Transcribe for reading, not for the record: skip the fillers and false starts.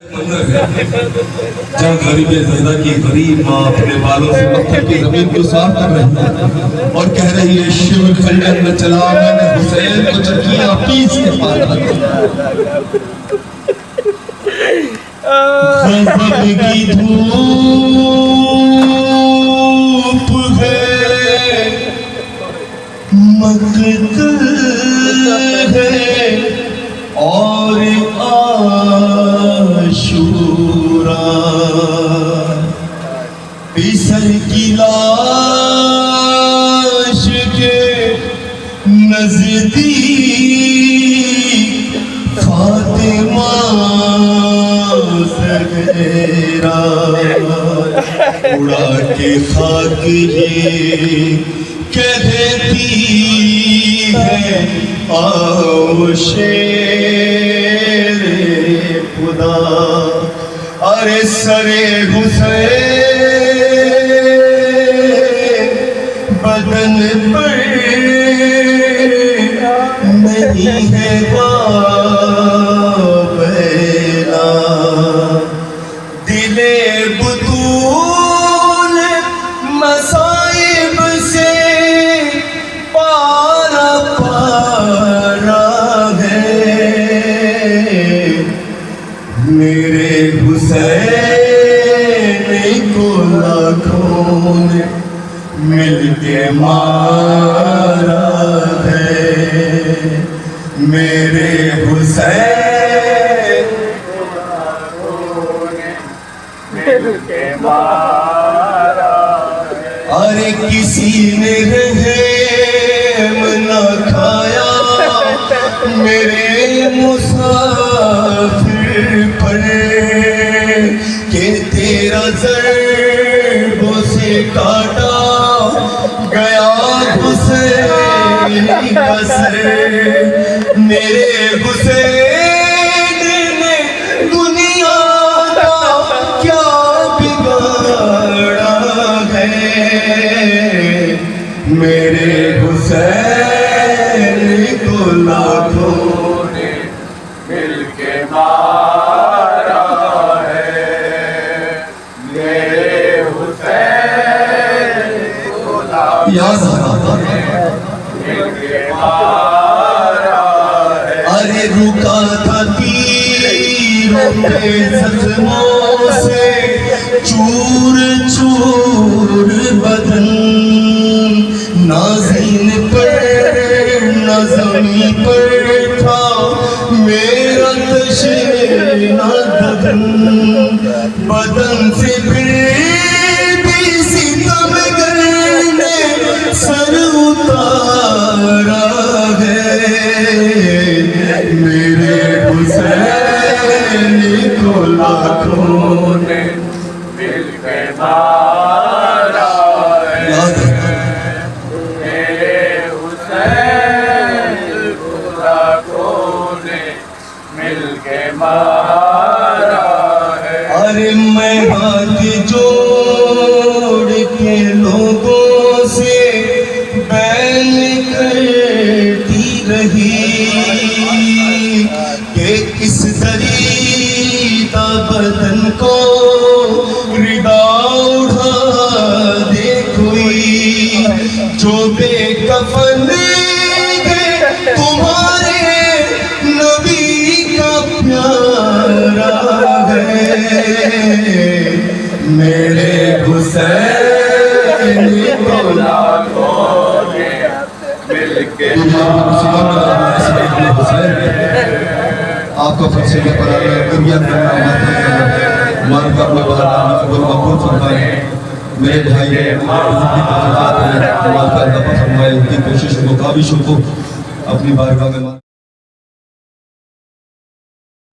جہاں غریب زیدہ کی غریب ماں اپنے بالوں سے پتھر کی زمین کو صاف کر رہی ہے اور کہہ رہی ہے شیور خنجر میں چلا میں نے حسین کو چکیاں پیس کے پالا غضب کی دھوپ ہے مقتل ہے اور عاشورہ بیسر کی لاش کے نزدیک فاطمہ زہرا اڑا کے خاک یہ کہہ دیتی ہے آؤ شیر خدا ارے سر حسین بدن پر نہیں ہے وابیلا دل بطول مصائب سے پارا پارا ہے میرے حسین کو لاکھوں نے مل کے مارا ہے میرے حسین کو لاکھوں نے مل کے مارا ہے ارے کسی نے رحم نہ کھایا میرے مسافر پر کہ تیرا ضربوں سے کاٹا گیا حسین کا سر میرے حسین نے دنیا کا کیا بگاڑا ہے میرے حسین کو لاکھوں نے مل کے مارا ہے میرے حسین کو لاکھوں نے مل کے مارا ہے ارے رکا تھا تیروں کے زخموں سے چور چور بدن نازین پر نہ زمین پر تھا میرا تشنہ دھن بدن سے پھر بھی ستمگر نے سر اتارا ہے میرے حسین کو لاکھوں نے مل کے مارا ہے میرے حسین کو لاکھوں نے مل کے مارا ہے ارے میں ہاتھ جوڑ کے لوگوں سے بیل کرتی رہی کہ کس دریدہ بدن کو ردا اڑا دے کوئی جو بے کفن ہے تمہارے نبی کا پیارا ہے میرے حسین کو لاکھوں نے مل کے آپ کو فرسیلے پر آئے دنیا میں مان کا اپنے بہت قبول مقبول فرمائے میرے بھائی مال کا دفع فرمائے ان کی کوشش و کاوشوں کو اپنی بارگاہ میں